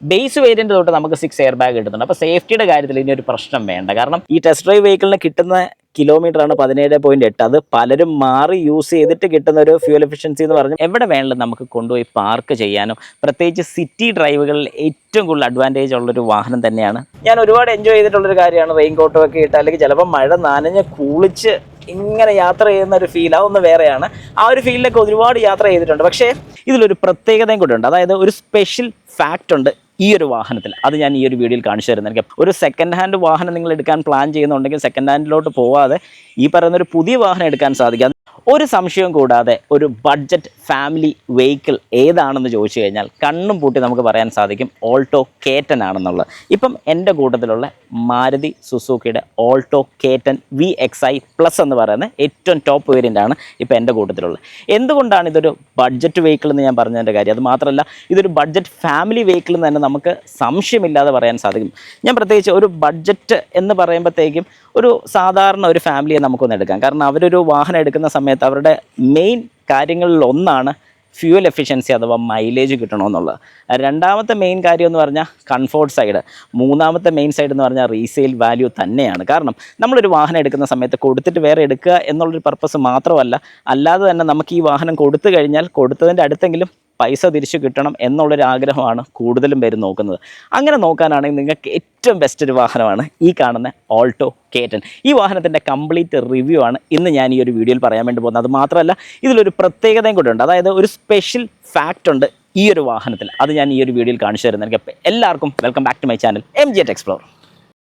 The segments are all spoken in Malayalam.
ബേസ് വേരിയന്റ് തൊട്ട് നമുക്ക് 6 എയർ ബാഗ് കിട്ടുന്നുണ്ട്. അപ്പോൾ സേഫ്റ്റിയുടെ കാര്യത്തിൽ ഇനി ഒരു പ്രശ്നം വേണ്ട. കാരണം ഈ ടെസ്റ്റ് ഡ്രൈവ് വെഹിക്കിളിന് കിട്ടുന്ന കിലോമീറ്ററാണ് 17.8. അത് പലരും മാറി യൂസ് ചെയ്തിട്ട് കിട്ടുന്ന ഒരു ഫ്യൂൽ എഫിഷ്യൻസി എന്ന് പറഞ്ഞാൽ എവിടെ വേണമെങ്കിലും നമുക്ക് കൊണ്ടുപോയി പാർക്ക് ചെയ്യാനും പ്രത്യേകിച്ച് സിറ്റി ഡ്രൈവുകളിൽ ഏറ്റവും കൂടുതൽ അഡ്വാൻറ്റേജ് ഉള്ളൊരു വാഹനം തന്നെയാണ്. ഞാൻ ഒരുപാട് എൻജോയ് ചെയ്തിട്ടുള്ളൊരു കാര്യമാണ് റെയിൻ കോട്ടും ഒക്കെ ഇട്ട്, അല്ലെങ്കിൽ ചിലപ്പോൾ മഴ നനഞ്ഞ് കുളിച്ച് ഇങ്ങനെ യാത്ര ചെയ്യുന്ന ഒരു ഫീൽ അതൊന്ന് വേറെയാണ്. ആ ഒരു ഫീലിലൊക്കെ ഒരുപാട് യാത്ര ചെയ്തിട്ടുണ്ട്. പക്ഷേ ഇതിലൊരു പ്രത്യേകതയും കൂടെ ഉണ്ട്. അതായത് ഒരു സ്പെഷ്യൽ ഫാക്റ്റ് ഉണ്ട് ഈ ഒരു വാഹനത്തിൽ. അത് ഞാൻ ഈ ഒരു വീഡിയോയിൽ കാണിച്ചു തരുന്നത്. എനിക്ക് ഒരു സെക്കൻഡ് ഹാൻഡ് വാഹനം നിങ്ങൾ എടുക്കാൻ പ്ലാൻ ചെയ്യുന്നുണ്ടെങ്കിൽ സെക്കൻഡ് ഹാൻഡിലോട്ട് പോവാതെ ഈ പറയുന്ന ഒരു പുതിയ വാഹനം എടുക്കാൻ സാധിക്കും. ഒരു സംശയവും കൂടാതെ ഒരു ബഡ്ജറ്റ് ഫാമിലി വെഹിക്കിൾ ഏതാണെന്ന് ചോദിച്ചു കഴിഞ്ഞാൽ കണ്ണും പൂട്ടി നമുക്ക് പറയാൻ സാധിക്കും ഓൾട്ടോ K10 ആണെന്നുള്ളത്. ഇപ്പം എൻ്റെ കൂട്ടത്തിലുള്ള മാരുതി സുസുക്കിയുടെ ഓൾട്ടോ K10 VXi പ്ലസ് എന്ന് പറയുന്ന ഏറ്റവും ടോപ്പ് വേരിയൻ്റ് ആണ് ഇപ്പോൾ എൻ്റെ കൂട്ടത്തിലുള്ളത്. എന്തുകൊണ്ടാണ് ഇതൊരു ബഡ്ജറ്റ് വെഹിക്കിൾ എന്ന് ഞാൻ പറഞ്ഞതിൻ്റെ കാര്യം, അത് മാത്രമല്ല ഇതൊരു ബഡ്ജറ്റ് ഫാമിലി വെഹിക്കിൾ എന്ന് തന്നെ നമുക്ക് സംശയമില്ലാതെ പറയാൻ സാധിക്കും. ഞാൻ പ്രത്യേകിച്ച് ഒരു ബഡ്ജറ്റ് എന്ന് പറയുമ്പോഴത്തേക്കും ഒരു സാധാരണ ഒരു ഫാമിലിയെ നമുക്കൊന്ന് എടുക്കാം. കാരണം അവരൊരു വാഹനം എടുക്കുന്ന സമയത്ത് അവരുടെ മെയിൻ കാര്യങ്ങളിൽ ഒന്നാണ് ഫ്യൂൽ എഫിഷ്യൻസി അഥവാ മൈലേജ് കിട്ടണമെന്നുള്ളത്. രണ്ടാമത്തെ മെയിൻ കാര്യം എന്ന് പറഞ്ഞാൽ കംഫോർട്ട് സൈഡ്. മൂന്നാമത്തെ മെയിൻ സൈഡ് എന്ന് പറഞ്ഞാൽ റീസെയിൽ വാല്യൂ തന്നെയാണ്. കാരണം നമ്മളൊരു വാഹനം എടുക്കുന്ന സമയത്ത് കൊടുത്തിട്ട് വേറെ എടുക്കുക എന്നുള്ളൊരു പർപ്പസ് മാത്രമല്ല, അല്ലാതെ തന്നെ നമുക്ക് ഈ വാഹനം കൊടുത്തു കഴിഞ്ഞാൽ കൊടുത്തതിൻ്റെ അടുത്തെങ്കിലും പൈസ തിരിച്ചു കിട്ടണം എന്നുള്ളൊരു ആഗ്രഹമാണ് കൂടുതലും പേര് നോക്കുന്നത്. അങ്ങനെ നോക്കാനാണെങ്കിൽ നിങ്ങൾക്ക് ഏറ്റവും ബെസ്റ്റ് ഒരു വാഹനമാണ് ഈ കാണുന്ന ഓൾട്ടോ K10. ഈ വാഹനത്തിൻ്റെ കംപ്ലീറ്റ് റിവ്യൂ ആണ് ഇന്ന് ഞാൻ ഈ ഒരു വീഡിയോയിൽ പറയാൻ വേണ്ടി പോകുന്നത്. അത് മാത്രമല്ല ഇതിലൊരു പ്രത്യേകതയും കൂടെ ഉണ്ട്. അതായത് ഒരു സ്പെഷ്യൽ ഫാക്റ്റ് ഉണ്ട് ഈ ഒരു വാഹനത്തിൽ. അത് ഞാൻ ഈ ഒരു വീഡിയോയിൽ കാണിച്ചു തരുന്നത്. എനിക്ക് എല്ലാവർക്കും welcome back to my channel MG Auto Explorer.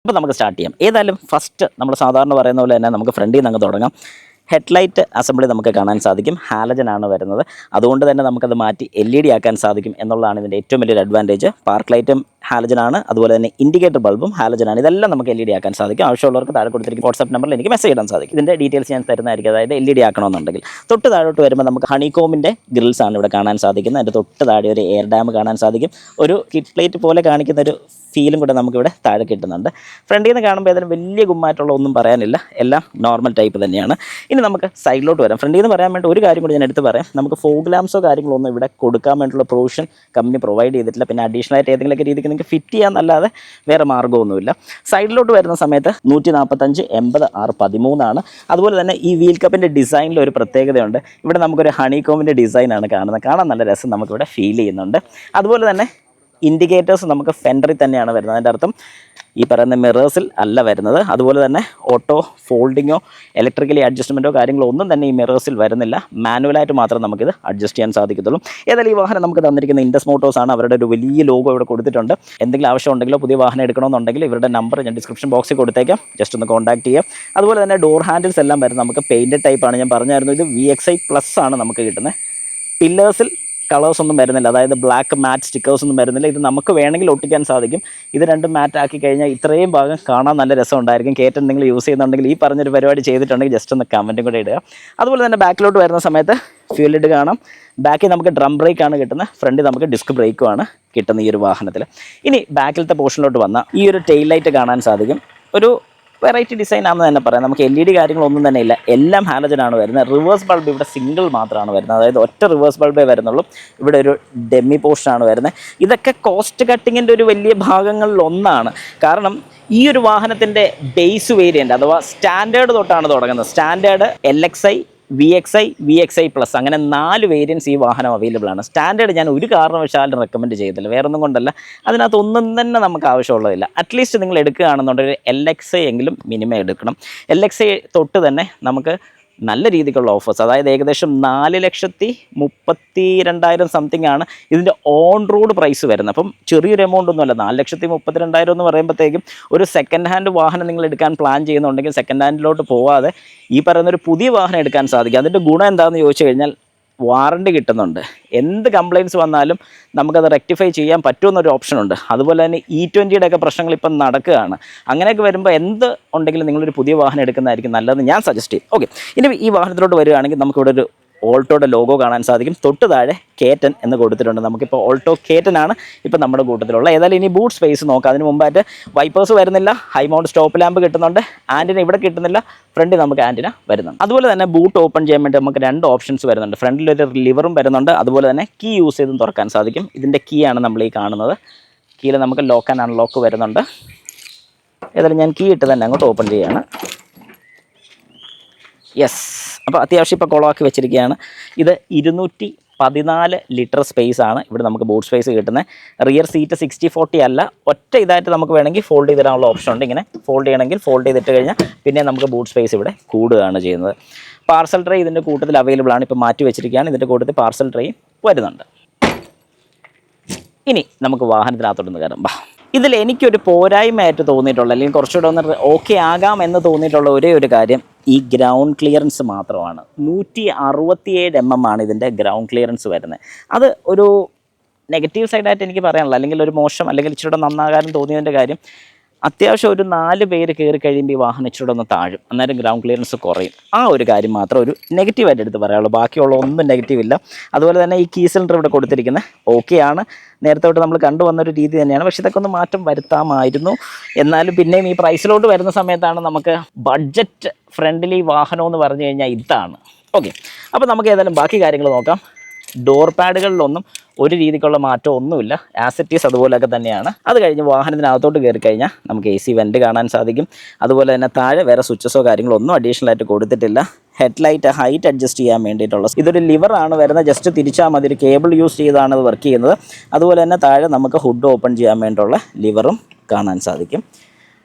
അപ്പോൾ നമുക്ക് സ്റ്റാർട്ട് ചെയ്യാം. ഏതായാലും ഫസ്റ്റ് നമ്മൾ സാധാരണ പറയുന്ന പോലെ തന്നെ നമുക്ക് ഫ്രണ്ടിൽ നിന്ന് അങ്ങ് തുടങ്ങാം. ഹെഡ്ലൈറ്റ് അസംബ്ലി നമുക്ക് കാണാൻ സാധിക്കും. ഹാലജൻ ആണ് വരുന്നത്. അതുകൊണ്ട് തന്നെ നമുക്കത് മാറ്റി LED ആക്കാൻ സാധിക്കും എന്നുള്ളതാണ് ഇതിൻ്റെ ഏറ്റവും വലിയൊരു അഡ്വാൻറ്റേജ്. പാർക്ക് ലൈറ്റും ഹാലജനാണ്, അതുപോലെ തന്നെ ഇൻഡിക്കേറ്റർ ബൾബും ഹാലജനാണ്. ഇതെല്ലാം നമുക്ക് LED ആക്കാൻ സാധിക്കും. ആവശ്യമുള്ളവർക്ക് താഴെ കൊടുത്തിരിക്കുന്ന വാട്സ്ആപ്പ് നമ്പറിൽ എനിക്ക് മെസ്സേജ് ഇടാൻ സാധിക്കും. ഇതിൻ്റെ ഡീറ്റെയിൽസ് ഞാൻ തരുന്നതായിരിക്കും. അതായത് LED ആക്കണമെന്നുണ്ടെങ്കിൽ തൊട്ട് താഴോട്ട് വരുമ്പോൾ നമുക്ക് ഹണികോമിൻ്റെ ഗ്രിൽസ് ആണ് ഇവിടെ കാണാൻ സാധിക്കുന്നത്. അതിൻ്റെ തൊട്ട് താഴെ ഒരു എയർ ഡാം കാണാൻ സാധിക്കും. ഒരു കിഡ് പ്ലേറ്റ് പോലെ കാണിക്കുന്ന ഒരു ഫീലും കൂടെ നമുക്കിവിടെ താഴെ കിട്ടുന്നുണ്ട്. ഫ്രണ്ടിൽ നിന്ന് കാണുമ്പോൾ ഏതായാലും വലിയ ഗുമ്മായിട്ടുള്ള ഒന്നും പറയാനില്ല, എല്ലാം നോർമൽ ടൈപ്പ് തന്നെയാണ്. ഇനി നമുക്ക് സൈഡിലോട്ട് വരാം. ഫ്രണ്ടിൽ നിന്ന് പറയാൻ വേണ്ടി ഒരു കാര്യം കൂടി ഞാൻ എടുത്ത് പറയാം. നമുക്ക് ഫോഗ് ലാംപ്സോ കാര്യങ്ങളൊന്നും ഇവിടെ കൊടുക്കാൻ വേണ്ടിയുള്ള പ്രൊവിഷൻ കമ്പനി പ്രൊവൈഡ് ചെയ്തിട്ടില്ല. പിന്നെ അഡീഷണൽ ആയിട്ട് ഏതെങ്കിലുമൊക്കെ രീതിക്ക് നിങ്ങൾക്ക് ഫിറ്റ് ചെയ്യാന്നല്ലാതെ വേറെ മാർഗ്ഗമൊന്നുമില്ല. സൈഡിലോട്ട് വരുന്ന സമയത്ത് 145 80 613 ആണ്. അതുപോലെ തന്നെ ഈ വീൽ കപ്പിൻ്റെ ഡിസൈനിൽ ഒരു പ്രത്യേകതയുണ്ട്. ഇവിടെ നമുക്കൊരു ഹണികോമിൻ്റെ ഡിസൈനാണ് കാണുന്നത്. കാണാൻ നല്ല രസം നമുക്കിവിടെ ഫീൽ ചെയ്യുന്നുണ്ട്. അതുപോലെ തന്നെ ഇൻഡിക്കേറ്റേഴ്സ് നമുക്ക് ഫെൻഡറിൽ തന്നെയാണ് വരുന്നത്. അതിൻ്റെ അർത്ഥം ഈ പറയുന്ന മിറേഴ്സിൽ അല്ല വരുന്നത്. അതുപോലെ തന്നെ ഓട്ടോ ഫോൾഡിങ്ങോ ഇലക്ട്രിക്കലി അഡ്ജസ്റ്റ്മെൻറ്റോ കാര്യങ്ങളോ ഒന്നും തന്നെ ഈ മിറേഴ്സിൽ വരുന്നില്ല. മാനുവലായിട്ട് മാത്രം നമുക്കിത് അഡ്ജസ്റ്റ് ചെയ്യാൻ സാധിക്കത്തുള്ളൂ. ഏതായാലും ഈ വാഹനം നമുക്ക് തന്നിരിക്കുന്ന ഇൻഡസ് മോട്ടോഴ്സ് ആണ്. അവരുടെ ഒരു വലിയ ലോഗോ ഇവിടെ കൊടുത്തിട്ടുണ്ട്. എന്തെങ്കിലും ആവശ്യം ഉണ്ടെങ്കിലോ പുതിയ വാഹനം എടുക്കണമെന്നുണ്ടെങ്കിൽ ഇവരുടെ നമ്പർ ഞാൻ ഡിസ്ക്രിപ്ഷൻ ബോക്സിൽ കൊടുത്തേക്കാം. ജസ്റ്റ് ഒന്ന് കോൺടാക്ട് ചെയ്യാം. അതുപോലെ തന്നെ ഡോർ ഹാൻഡിൽസ് എല്ലാം വരുന്നത് നമുക്ക് പെയിൻറ്റഡ് ടൈപ്പാണ്. ഞാൻ പറഞ്ഞായിരുന്നു ഇത് VXi പ്ലസ് ആണ് നമുക്ക് കിട്ടുന്നത്. പില്ലേഴ്സിൽ കളേഴ്സ് ഒന്നും വരുന്നില്ല, അതായത് ബ്ലാക്ക് മാറ്റ് സ്റ്റിക്കേഴ്സ് ഒന്നും വരുന്നില്ല. ഇത് നമുക്ക് വേണമെങ്കിൽ ഒട്ടിക്കാൻ സാധിക്കും. ഇത് രണ്ടും മാറ്റ് ആക്കി കഴിഞ്ഞാൽ ഇത്രയും ഭാഗം കാണാൻ നല്ല രസം ഉണ്ടായിരിക്കും. K10 നിങ്ങൾ യൂസ് ചെയ്യുന്നുണ്ടെങ്കിൽ ഈ പറഞ്ഞൊരു പരിപാടി ചെയ്തിട്ടുണ്ടെങ്കിൽ ജസ്റ്റ് ഒന്ന് കമൻറ്റും കൂടെ ഇടുക. അതുപോലെ തന്നെ ബാക്കിലോട്ട് വരുന്ന സമയത്ത് ഫ്യൂൽ ലിഡ് കാണാം. ബാക്കിൽ നമുക്ക് ഡ്രം ബ്രേക്കാണ് കിട്ടുന്നത്. ഫ്രണ്ടിൽ നമുക്ക് ഡിസ്ക് ബ്രേക്കുമാണ് കിട്ടുന്നത് ഈ ഒരു വാഹനത്തിൽ. ഇനി ബാക്കിലത്തെ പോർഷനിലോട്ട് വന്നാൽ ഈ ഒരു ടെയിൽ ലൈറ്റ് കാണാൻ സാധിക്കും. ഒരു വെറൈറ്റി ഡിസൈൻ ആണെന്ന് തന്നെ പറയാം. നമുക്ക് LED കാര്യങ്ങളൊന്നും തന്നെ ഇല്ല, എല്ലാം ഹാലജനാണ് വരുന്നത്. റിവേഴ്സ് ബൾബ് ഇവിടെ സിംഗിൾ മാത്രമാണ് വരുന്നത്, അതായത് ഒറ്റ റിവേഴ്സ് ബൾബേ വരുന്നുള്ളൂ. ഇവിടെ ഒരു ഡെമ്മി പോർഷനാണ് വരുന്നത്. ഇതൊക്കെ കോസ്റ്റ് കട്ടിങ്ങിൻ്റെ ഒരു വലിയ ഭാഗങ്ങളിലൊന്നാണ്. കാരണം ഈ ഒരു വാഹനത്തിൻ്റെ ബേസ് വേരിയൻ്റ് അഥവാ സ്റ്റാൻഡേർഡ് തൊട്ടാണ് തുടങ്ങുന്നത്. സ്റ്റാൻഡേർഡ്, LXi, VXi പ്ലസ് അങ്ങനെ 4 വേരിയൻസ് ഈ വാഹനം അവൈലബിൾ ആണ്. സ്റ്റാൻഡേർഡ് ഞാൻ ഒരു കാരണവശാലും റെക്കമെൻഡ് ചെയ്തില്ല, വേറൊന്നും കൊണ്ടല്ല, അതിനകത്ത് ഒന്നും തന്നെ നമുക്ക് ആവശ്യമുള്ളതില്ല. അറ്റ്ലീസ്റ്റ് നിങ്ങൾ എടുക്കുകയാണെന്നുണ്ടെങ്കിൽ LXi എങ്കിലും മിനിമം എടുക്കണം. LXi തൊട്ട് തന്നെ നമുക്ക് നല്ല രീതിക്കുള്ള ഓഫേഴ്സ്, അതായത് ഏകദേശം 4,32,000 സംതിങ് ആണ് ഇതിൻ്റെ ഓൺ റോഡ് പ്രൈസ് വരുന്നത്. അപ്പം ചെറിയൊരു എമൗണ്ട് ഒന്നുമല്ല. 4,32,000 എന്ന് പറയുമ്പോഴത്തേക്കും ഒരു സെക്കൻഡ് ഹാൻഡ് വാഹനം നിങ്ങൾ എടുക്കാൻ പ്ലാൻ ചെയ്യുന്നുണ്ടെങ്കിൽ സെക്കൻഡ് ഹാൻഡിലോട്ട് പോവാതെ ഈ പറയുന്നൊരു പുതിയ വാഹനം എടുക്കാൻ സാധിക്കും. അതിൻ്റെ ഗുണം എന്താണെന്ന് ചോദിച്ചു കഴിഞ്ഞാൽ വാറണ്ടി കിട്ടുന്നുണ്ട്. എന്ത് കംപ്ലയിൻറ്റ്സ് വന്നാലും നമുക്കത് റെക്ടിഫൈ ചെയ്യാൻ പറ്റുമെന്നൊരു ഓപ്ഷനുണ്ട്. അതുപോലെ തന്നെ E20യുടെ ഒക്കെ പ്രശ്നങ്ങൾ ഇപ്പം നടക്കുകയാണ്. അങ്ങനെയൊക്കെ വരുമ്പോൾ എന്ത് ഉണ്ടെങ്കിലും നിങ്ങളൊരു പുതിയ വാഹനം എടുക്കുന്നതായിരിക്കും നല്ലതെന്ന് ഞാൻ സജസ്റ്റ് ചെയ്യും. ഓക്കെ, ഇനി ഈ വാഹനത്തിലോട്ട് വരികയാണെങ്കിൽ നമുക്കിവിടെ ഒരു ഓൾട്ടോയുടെ ലോഗോ കാണാൻ സാധിക്കും. തൊട്ട് താഴെ K10 എന്ന് കൊടുത്തിട്ടുണ്ട്. നമുക്കിപ്പോൾ ഓൾട്ടോ K10 ആണ് ഇപ്പോൾ നമ്മുടെ കൂട്ടത്തിലുള്ള. ഏതായാലും ഇനി ബൂട്ട് സ്പേസ് നോക്കാം. അതിന് മുമ്പായിട്ട് വൈപ്പേഴ്സ് വരുന്നില്ല, ഹൈ മൗണ്ട് സ്റ്റോപ്പ് ലാമ്പ് കിട്ടുന്നുണ്ട്, ആൻറ്റിന ഇവിടെ കിട്ടുന്നില്ല, ഫ്രണ്ടിൽ നമുക്ക് ആൻറ്റിന വരുന്നുണ്ട്. അതുപോലെ തന്നെ ബൂട്ട് ഓപ്പൺ ചെയ്യാൻ വേണ്ടി നമുക്ക് 2 ഓപ്ഷൻസ് വരുന്നുണ്ട്. ഫ്രണ്ടിലൊരു ലിവറും വരുന്നുണ്ട്, അതുപോലെ തന്നെ കീ യൂസ് ചെയ്തും തുറക്കാൻ സാധിക്കും. ഇതിൻ്റെ കീ ആണ് നമ്മൾ ഈ കാണുന്നത്. കീയിൽ നമുക്ക് ലോക്ക് ആൻഡ് അൺലോക്ക് വരുന്നുണ്ട്. ഏതായാലും ഞാൻ കീ ഇട്ട് തന്നെ അങ്ങോട്ട് ഓപ്പൺ ചെയ്യുകയാണ്. യെസ്, അപ്പോൾ അത്യാവശ്യം ഇപ്പോൾ കുളമാക്കി വെച്ചിരിക്കുകയാണ്. ഇത് 214 ലിറ്റർ സ്പേസ് ആണ് ഇവിടെ നമുക്ക് ബൂട്ട് സ്പേസ് കിട്ടുന്നത്. റിയർ സീറ്റ് 60/40 അല്ല, ഒറ്റ ഇതായിട്ട് നമുക്ക് വേണമെങ്കിൽ ഫോൾഡ് ചെയ്തിടാനുള്ള ഓപ്ഷൻ ഉണ്ട്. ഇങ്ങനെ ഫോൾഡ് ചെയ്യണമെങ്കിൽ ഫോൾഡ് ചെയ്തിട്ട് കഴിഞ്ഞാൽ പിന്നെ നമുക്ക് ബൂട്ട് സ്പേസ് ഇവിടെ കൂടുകയാണ് ചെയ്യുന്നത്. പാർസൽ ട്രേ ഇതിൻ്റെ കൂട്ടത്തിൽ അവൈലബിൾ ആണ്, ഇപ്പോൾ മാറ്റി വെച്ചിരിക്കുകയാണ്. ഇതിൻ്റെ കൂട്ടത്തിൽ പാർസൽ ട്രേയും വരുന്നുണ്ട്. ഇനി നമുക്ക് വാഹനത്തിനകത്തോട്ടൊന്ന് കയറാം. ഇതിൽ എനിക്കൊരു പോരായ്മയായിട്ട് തോന്നിയിട്ടുള്ള, അല്ലെങ്കിൽ കുറച്ചുകൂടെ ഒന്ന് ഓക്കെ ആകാം എന്ന് തോന്നിയിട്ടുള്ള ഒരേ ഒരു കാര്യം ഈ ഗ്രൗണ്ട് ക്ലിയറൻസ് മാത്രമാണ്. 167 mm ആണ് ഇതിൻ്റെ ഗ്രൗണ്ട് ക്ലിയറൻസ് വരുന്നത്. അത് ഒരു നെഗറ്റീവ് സൈഡായിട്ട് എനിക്ക് പറയാനുള്ളത്, അല്ലെങ്കിൽ ഒരു മോശം, അല്ലെങ്കിൽ ഇച്ചിരി നന്നാകാനും തോന്നിയതിൻ്റെ കാര്യം, അത്യാവശ്യം ഒരു 4 പേര് കയറി കഴിയുമ്പോൾ ഈ വാഹനം ഇച്ചിരി ഒന്ന് താഴും, അന്നേരം ഗ്രൗണ്ട് ക്ലിയറൻസ് കുറയും. ആ ഒരു കാര്യം മാത്രം ഒരു നെഗറ്റീവായിട്ട് എടുത്ത് പറയാനുള്ളൂ. ബാക്കിയുള്ള ഒന്നും നെഗറ്റീവില്ല. അതുപോലെ തന്നെ ഈ കീ സിലിണ്ടർ ഇവിടെ കൊടുത്തിരിക്കുന്നത് ഓക്കെയാണ്, നേരത്തെ തൊട്ട് നമ്മൾ കണ്ടുവന്നൊരു രീതി തന്നെയാണ്. പക്ഷേ ഇതൊക്കെ ഒന്ന് മാറ്റം വരുത്താമായിരുന്നു. എന്നാലും പിന്നെയും ഈ പ്രൈസിലോട്ട് വരുന്ന സമയത്താണ് നമുക്ക് ബഡ്ജറ്റ് ഫ്രണ്ട്ലി വാഹനം എന്ന് പറഞ്ഞു കഴിഞ്ഞാൽ ഇതാണ്. ഓക്കെ, അപ്പോൾ നമുക്ക് ഏതായാലും ബാക്കി കാര്യങ്ങൾ നോക്കാം. ഡോർ പാഡുകളിലൊന്നും ഒരു രീതിക്കുള്ള മാറ്റം ഒന്നുമില്ല, ആസിറ്റീസ് അതുപോലെയൊക്കെ തന്നെയാണ്. അത് കഴിഞ്ഞ് വാഹനത്തിനകത്തോട്ട് കയറി കഴിഞ്ഞാൽ നമുക്ക് AC വെൻറ്റ് കാണാൻ സാധിക്കും. അതുപോലെ തന്നെ താഴെ വേറെ സ്വിച്ചസോ കാര്യങ്ങളോ ഒന്നും അഡീഷണൽ ആയിട്ട് കൊടുത്തിട്ടില്ല. ഹെഡ്ലൈറ്റ് ഹൈറ്റ് അഡ്ജസ്റ്റ് ചെയ്യാൻ വേണ്ടിയിട്ടുള്ള ഇതൊരു ലിവറാണ് വരുന്നത്, ജസ്റ്റ് തിരിച്ചാൽ മതി. ഒരു കേബിൾ യൂസ് ചെയ്താണ് ഇത് വർക്ക് ചെയ്യുന്നത്. അതുപോലെ തന്നെ താഴെ നമുക്ക് ഹുഡ് ഓപ്പൺ ചെയ്യാൻ വേണ്ടിയുള്ള ലിവറും കാണാൻ സാധിക്കും.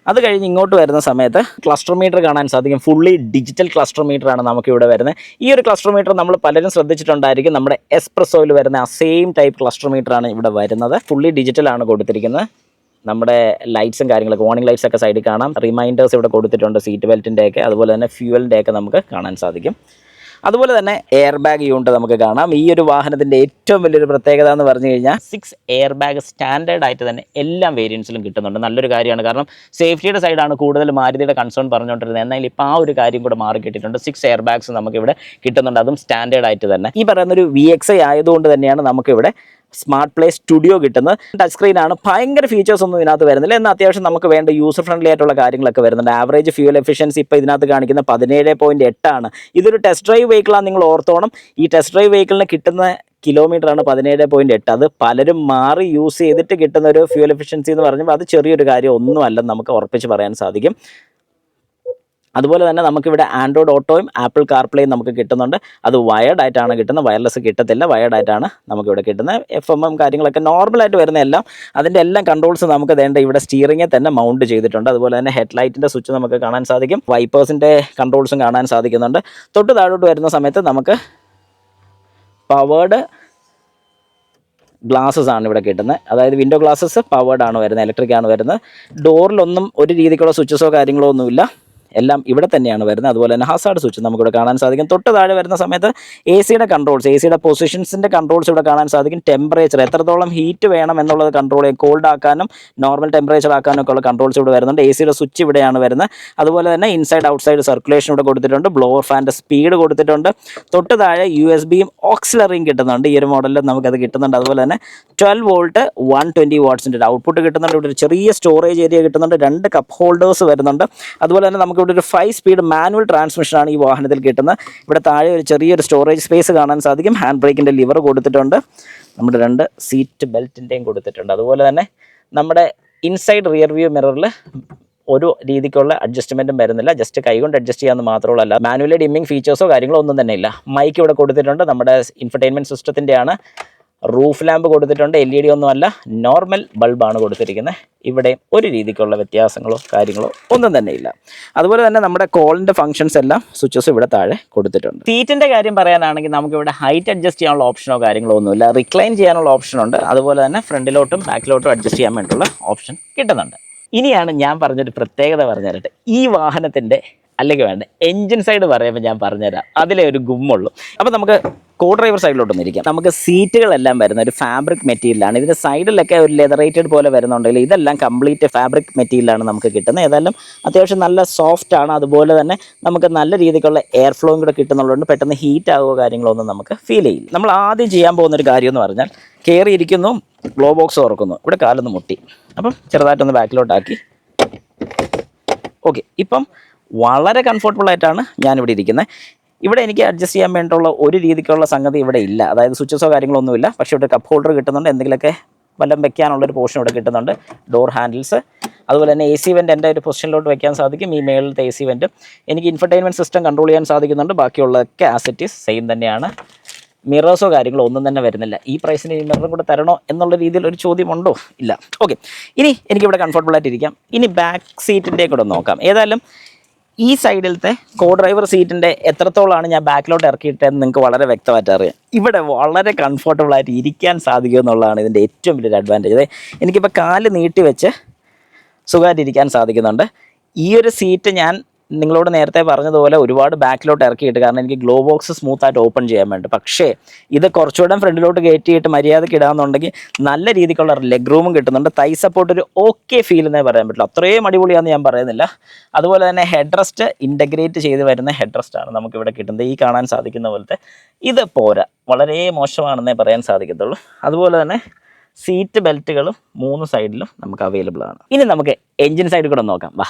അത് കഴിഞ്ഞ് ഇങ്ങോട്ട് വരുന്ന സമയത്ത് ക്ലസ്റ്റർ മീറ്റർ കാണാൻ സാധിക്കും. ഫുള്ളി ഡിജിറ്റൽ ക്ലസ്റ്റർ മീറ്ററാണ് നമുക്കിവിടെ വരുന്നത്. ഈ ഒരു ക്ലസ്റ്റർ മീറ്റർ നമ്മൾ പലരും ശ്രദ്ധിച്ചിട്ടുണ്ടായിരിക്കും, നമ്മുടെ എസ്പ്രസോയിൽ വരുന്ന ആ സെയിം ടൈപ്പ് ക്ലസ്റ്റർ മീറ്ററാണ് ഇവിടെ വരുന്നത്. ഫുള്ളി ഡിജിറ്റലാണ് കൊടുത്തിരിക്കുന്നത്. നമ്മുടെ ലൈറ്റ്സും കാര്യങ്ങളൊക്കെ, വാർണിംഗ് ലൈറ്റ്സ് ഒക്കെ സൈഡിൽ കാണാം. റിമൈൻഡേഴ്സ് ഇവിടെ കൊടുത്തിട്ടുണ്ട്, സീറ്റ് ബെൽറ്റിൻ്റെയൊക്കെ, അതുപോലെ തന്നെ ഫ്യൂവലിൻ്റെയൊക്കെ നമുക്ക് കാണാൻ സാധിക്കും. അതുപോലെ തന്നെ എയർ ബാഗ് യൂണിറ്റ് നമുക്ക് കാണാം. ഈ ഒരു വാഹനത്തിൻ്റെ ഏറ്റവും വലിയൊരു പ്രത്യേകത എന്ന് പറഞ്ഞു കഴിഞ്ഞാൽ 6 എയർ ബാഗ് സ്റ്റാൻഡേർഡ് ആയിട്ട് തന്നെ എല്ലാ വേരിയൻസിലും കിട്ടുന്നുണ്ട്. നല്ലൊരു കാര്യമാണ്, കാരണം സേഫ്റ്റിയുടെ സൈഡാണ് കൂടുതൽ മാരുതിയുടെ കൺസേൺ പറഞ്ഞുകൊണ്ടിരുന്നത്. എന്നാൽ ഇപ്പോൾ ആ ഒരു കാര്യം കൂടെ മാറി കിട്ടിയിട്ടുണ്ട്. 6 എയർ ബാഗ്സ് നമുക്കിവിടെ കിട്ടുന്നുണ്ട്, അതും സ്റ്റാൻഡേർഡ് ആയിട്ട് തന്നെ. ഈ പറയുന്നൊരു VXi ആയതുകൊണ്ട് തന്നെയാണ് നമുക്കിവിടെ സ്മാർട്ട് പ്ലേ സ്റ്റുഡിയോ കിട്ടുന്നത്. ടച്ച് സ്ക്രീനാണ്, ഭയങ്കര ഫീച്ചേഴ്സ് ഒന്നും ഇതിനകത്ത് വരുന്നില്ല. എന്നാൽ അത്യാവശ്യം നമുക്ക് വേണ്ട യൂസർ ഫ്രണ്ട്ലി ആയിട്ടുള്ള കാര്യങ്ങളൊക്കെ വരുന്നുണ്ട്. ആവറേജ് ഫ്യൂൽ എഫിഷ്യൻസി ഇപ്പോൾ ഇതിനകത്ത് കാണിക്കുന്ന 17.8 ആണ്. ഇതൊരു ടെസ്റ്റ് ഡ്രൈവ് വെഹിക്കിളാണ്, നിങ്ങൾ ഓർത്തോണം. ഈ ടെസ്റ്റ് ഡ്രൈവ് വെഹിക്കിളിന് കിട്ടുന്ന കിലോമീറ്ററാണ് 17.8. അത് പലരും മാറി യൂസ് ചെയ്തിട്ട് കിട്ടുന്ന ഒരു ഫ്യൂൽ എഫിഷ്യൻസി എന്ന് പറയുമ്പോൾ അത് ചെറിയൊരു കാര്യം ഒന്നുമല്ലെന്ന് നമുക്ക് ഉറപ്പിച്ച് പറയാൻ സാധിക്കും. അതുപോലെ തന്നെ നമുക്കിവിടെ ആൻഡ്രോയിഡ് ഓട്ടോയും ആപ്പിൾ കാർപ്ലേയും നമുക്ക് കിട്ടുന്നുണ്ട്. അത് വയർഡ് ആയിട്ടാണ് കിട്ടുന്നത്, വയർലെസ് കിട്ടത്തില്ല, വയർഡ് ആയിട്ടാണ് നമുക്കിവിടെ കിട്ടുന്നത്. FM കാര്യങ്ങളൊക്കെ നോർമലായിട്ട് വരുന്ന എല്ലാം, അതിൻ്റെ എല്ലാം കൺട്രോൾസ് നമുക്ക് വേണ്ട ഇവിടെ സ്റ്റിയറിംഗിൽ തന്നെ മൗണ്ട് ചെയ്തിട്ടുണ്ട്. അതുപോലെ തന്നെ ഹെഡ്ലൈറ്റിൻ്റെ സ്വിച്ച് നമുക്ക് കാണാൻ സാധിക്കും, വൈപ്പേഴ്സിൻ്റെ കൺട്രോൾസും കാണാൻ സാധിക്കുന്നുണ്ട്. തൊട്ട് താഴോട്ട് വരുന്ന സമയത്ത് നമുക്ക് പവേർഡ് ഗ്ലാസസ് ആണ് ഇവിടെ കിട്ടുന്നത്. അതായത് വിൻഡോ ഗ്ലാസസ് പവേർഡ് ആണ് വരുന്നത്, ഇലക്ട്രിക് ആണ് വരുന്നത്. ഡോറിലൊന്നും ഒരു രീതിക്കുള്ള സ്വിച്ചസോ കാര്യങ്ങളോ ഒന്നുമില്ല, എല്ലാം ഇവിടെ തന്നെയാണ് വരുന്നത്. അതുപോലെ തന്നെ ഹസാർഡ് സ്വിച്ച് നമുക്കിവിടെ കാണാൻ സാധിക്കും. തൊട്ട് താഴെ വരുന്ന സമയത്ത് AC-യുടെ കൺട്രോൾസ്, AC-യുടെ പൊസിഷൻസിൻ്റെ കൺട്രോൾസ് ഇവിടെ കാണാൻ സാധിക്കും. ടെമ്പറേച്ചർ എത്രത്തോളം ഹീറ്റ് വേണം എന്നുള്ളത് കൺട്രോൾ ചെയ്യും, കോൾഡ് ആക്കാനും നോർമൽ ടെമ്പറേച്ചർ ആക്കാനും ഒക്കെ ഉള്ള കൺട്രോൾസ് ഇവിടെ വരുന്നുണ്ട്. AC-യുടെ സ്വിച്ച് ഇവിടെയാണ് വരുന്നത്. അതുപോലെ തന്നെ ഇൻസൈഡ് ഔട്ട്സൈഡ് സർക്കുലേഷൻ ഇവിടെ കൊടുത്തിട്ടുണ്ട്. ബ്ലോവർ ഫാൻ്റെ സ്പീഡ് കൊടുത്തിട്ടുണ്ട്. തൊട്ട് താഴെ USB-യും ഓക്സിലറിയും കിട്ടുന്നുണ്ട്. ഈ ഒരു മോഡലിൽ നമുക്കത് കിട്ടുന്നുണ്ട്. അതുപോലെ തന്നെ 12 വോൾട്ട് 120 വാട്ട്സിൻ്റെ ഒരു ഔട്ട്പുട്ട് കിട്ടുന്നുണ്ട്. ഇവിടെ ഒരു ചെറിയ സ്റ്റോറേജ് ഏരിയ കിട്ടുന്നുണ്ട്. 2 കപ്പ് ഹോൾഡേഴ്സ് വരുന്നുണ്ട്. അതുപോലെ തന്നെ നമുക്ക് ഇവിടെ ഒരു 5 സ്പീഡ് മാനുവൽ ട്രാൻസ്മിഷനാണ് ഈ വാഹനത്തിൽ കിട്ടുന്നത്. ഇവിടെ താഴെ ഒരു ചെറിയൊരു സ്റ്റോറേജ് സ്പേസ് കാണാൻ സാധിക്കും. ഹാൻഡ് ബ്രേക്കിൻ്റെ ലിവർ കൊടുത്തിട്ടുണ്ട്. നമ്മുടെ 2 സീറ്റ് ബെൽറ്റിൻ്റെയും കൊടുത്തിട്ടുണ്ട്. അതുപോലെ തന്നെ നമ്മുടെ ഇൻസൈഡ് റിയർ വ്യൂ മിററിൽ ഒരു രീതിക്കുള്ള അഡ്ജസ്റ്റ്മെൻറ്റും വരുന്നില്ല, ജസ്റ്റ് കൈകൊണ്ട് അഡ്ജസ്റ്റ് ചെയ്യാമെന്ന് മാത്രമല്ല. മാനുവലി ഡിമ്മിങ് ഫീച്ചേഴ്സോ കാര്യങ്ങളോ ഒന്നും തന്നെ ഇല്ല. മൈക്ക് ഇവിടെ കൊടുത്തിട്ടുണ്ട്, നമ്മുടെ ഇൻഫർടൈൻമെൻറ്റ് സിസ്റ്റത്തിൻ്റെയാണ്. റൂഫ് ലാമ്പ് കൊടുത്തിട്ടുണ്ട്, LED ഒന്നുമല്ല, നോർമൽ ബൾബാണ് കൊടുത്തിരിക്കുന്നത്. ഇവിടെ ഒരു രീതിക്കുള്ള വ്യത്യാസങ്ങളോ കാര്യങ്ങളോ ഒന്നും തന്നെ ഇല്ല. അതുപോലെ തന്നെ നമ്മുടെ കോളിൻ്റെ ഫംഗ്ഷൻസ് എല്ലാം സ്വിച്ചസ് ഇവിടെ താഴെ കൊടുത്തിട്ടുണ്ട്. സീറ്റിൻ്റെ കാര്യം പറയാനാണെങ്കിൽ നമുക്കിവിടെ ഹൈറ്റ് അഡ്ജസ്റ്റ് ചെയ്യാനുള്ള ഓപ്ഷനോ കാര്യങ്ങളോ ഒന്നുമില്ല. റിക്ലൈൻ ചെയ്യാനുള്ള ഓപ്ഷനുണ്ട്. അതുപോലെ തന്നെ ഫ്രണ്ടിലോട്ടും ബാക്കിലോട്ടും അഡ്ജസ്റ്റ് ചെയ്യാൻ വേണ്ടിയുള്ള ഓപ്ഷൻ കിട്ടുന്നുണ്ട്. ഇനിയാണ് ഞാൻ പറഞ്ഞൊരു പ്രത്യേകത പറഞ്ഞു തരട്ടെ. ഈ വാഹനത്തിൻ്റെ അല്ലെങ്കിൽ വേണ്ട എൻജിൻ സൈഡ് പറയുമ്പോൾ ഞാൻ പറഞ്ഞുതരാം, അതിലെ ഒരു ഗുമ്മുള്ളൂ. അപ്പോൾ നമുക്ക് കോ ഡ്രൈവർ സൈഡിലോട്ടൊന്നും ഇരിക്കാം. നമുക്ക് സീറ്റുകളെല്ലാം വരുന്ന ഒരു ഫാബ്രിക് മെറ്റീരിയലാണ്. ഇതിൻ്റെ സൈഡിലൊക്കെ ഒരു ലെതറേറ്റഡ് പോലെ വരുന്നുണ്ടെങ്കിൽ ഇതെല്ലാം കംപ്ലീറ്റ് ഫാബ്രിക് മെറ്റീരിയലാണ് നമുക്ക് കിട്ടുന്നത്. ഏതായാലും അത്യാവശ്യം നല്ല സോഫ്റ്റ് ആണ്. അതുപോലെ തന്നെ നമുക്ക് നല്ല രീതിക്കുള്ള എയർ ഫ്ലോയും കൂടെ കിട്ടുന്നുള്ളതുകൊണ്ട് പെട്ടെന്ന് ഹീറ്റ് ആകുമോ കാര്യങ്ങളോ ഒന്നും നമുക്ക് ഫീൽ ചെയ്യില്ല. നമ്മൾ ആദ്യം ചെയ്യാൻ പോകുന്നൊരു കാര്യം എന്ന് പറഞ്ഞാൽ കയറിയിരിക്കുന്നു, ഗ്ലോ ബോക്സ് തുറക്കുന്നു, ഇവിടെ കാലൊന്ന് മുട്ടി, അപ്പം ചെറുതായിട്ടൊന്ന് ബാക്കിലോട്ടാക്കി. ഓക്കെ, ഇപ്പം വളരെ കംഫർട്ടബിൾ ആയിട്ടാണ് ഞാനിവിടെ ഇരിക്കുന്നത്. ഇവിടെ എനിക്ക് അഡ്ജസ്റ്റ് ചെയ്യാൻ വേണ്ടിയിട്ടുള്ള ഒരു രീതിക്കുള്ള സംഗതി ഇവിടെ ഇല്ല. അതായത് സ്വിച്ചസോ കാര്യങ്ങളൊന്നുമില്ല. പക്ഷേ ഇവിടെ കപ്പ് ഹോൾഡർ കിട്ടുന്നുണ്ട്. എന്തെങ്കിലുമൊക്കെ വല്ലതും വെക്കാനുള്ളൊരു പോർഷൻ ഇവിടെ കിട്ടുന്നുണ്ട്. ഡോർ ഹാൻഡിൽസ്, അതുപോലെ തന്നെ AC വെൻ്റ് എൻ്റെ ഒരു പൊസിഷനിലോട്ട് വെക്കാൻ സാധിക്കും. ഈ മേളിലത്തെ AC വെൻ്റ് എനിക്ക് ഇൻഫർടൈൻമെൻറ്റ് സിസ്റ്റം കൺട്രോൾ ചെയ്യാൻ സാധിക്കുന്നുണ്ട്. ബാക്കിയുള്ളതൊക്കെ ആസ് ഇറ്റ് ഈസ് സെയിം തന്നെയാണ്. മിറേഴ്സോ കാര്യങ്ങളോ ഒന്നും തന്നെ വരുന്നില്ല. ഈ പ്രൈസിന് ഈ മിറർ കൂടെ തരണോ എന്നുള്ള രീതിയിൽ ഒരു ചോദ്യമുണ്ടോ? ഇല്ല. ഓക്കെ, ഇനി എനിക്കിവിടെ കംഫർട്ടബിളായിട്ട് ഇരിക്കാം. ഇനി ബാക്ക് സീറ്റിൻ്റെ കൂടെ നോക്കാം. ഏതായാലും ഈ സൈഡിലത്തെ കോ ഡ്രൈവർ സീറ്റിൻ്റെ എത്രത്തോളമാണ് ഞാൻ ബാക്കിലോട്ട് ഇറക്കിയിട്ടെന്ന് നിങ്ങൾക്ക് വളരെ വ്യക്തമായിട്ട് അറിയാം. ഇവിടെ വളരെ കംഫർട്ടബിളായിട്ട് ഇരിക്കാൻ സാധിക്കും എന്നുള്ളതാണ് ഇതിൻ്റെ ഏറ്റവും വലിയൊരു അഡ്വാൻറ്റേജ്. അതായത് എനിക്കിപ്പോൾ കാല് നീട്ടി വെച്ച് സുഖമായിട്ട് ഇരിക്കാൻ സാധിക്കുന്നുണ്ട്. ഈ ഒരു സീറ്റ് ഞാൻ നിങ്ങളോട് നേരത്തെ പറഞ്ഞതുപോലെ ഒരുപാട് ബാക്കിലോട്ട് ഇറക്കിയിട്ട്, കാരണം എനിക്ക് ഗ്ലോ ബോക്സ് സ്മൂത്തായിട്ട് ഓപ്പൺ ചെയ്യാൻ വേണ്ടി. പക്ഷേ ഇത് കുറച്ചുകൂടെ ഫ്രണ്ടിലോട്ട് കയറ്റിയിട്ട് മര്യാദയ്ക്ക് ഇടാമെന്നുണ്ടെങ്കിൽ നല്ല രീതിക്കുള്ള ലെഗ് റൂമും കിട്ടുന്നുണ്ട്. തൈ സപ്പോർട്ട് ഒരു ഓക്കെ ഫീൽ എന്നേ പറയാൻ പറ്റില്ല. അത്രയും അടിപൊളിയാണെന്ന് ഞാൻ പറയുന്നില്ല. അതുപോലെ തന്നെ ഹെഡ് റെസ്റ്റ് ഇൻ്റഗ്രേറ്റ് ചെയ്ത് വരുന്ന ഹെഡ് റെസ്റ്റാണ് നമുക്കിവിടെ കിട്ടുന്നത്. ഈ കാണാൻ സാധിക്കുന്ന പോലത്തെ ഇത് പോരാ, വളരെ മോശമാണെന്നേ പറയാൻ സാധിക്കത്തുള്ളൂ. അതുപോലെ തന്നെ സീറ്റ് ബെൽറ്റുകളും 3 സൈഡിലും നമുക്ക് അവൈലബിൾ ആണ്. ഇനി നമുക്ക് എൻജിൻ സൈഡിൽ കൂടെ നോക്കാം. വാ,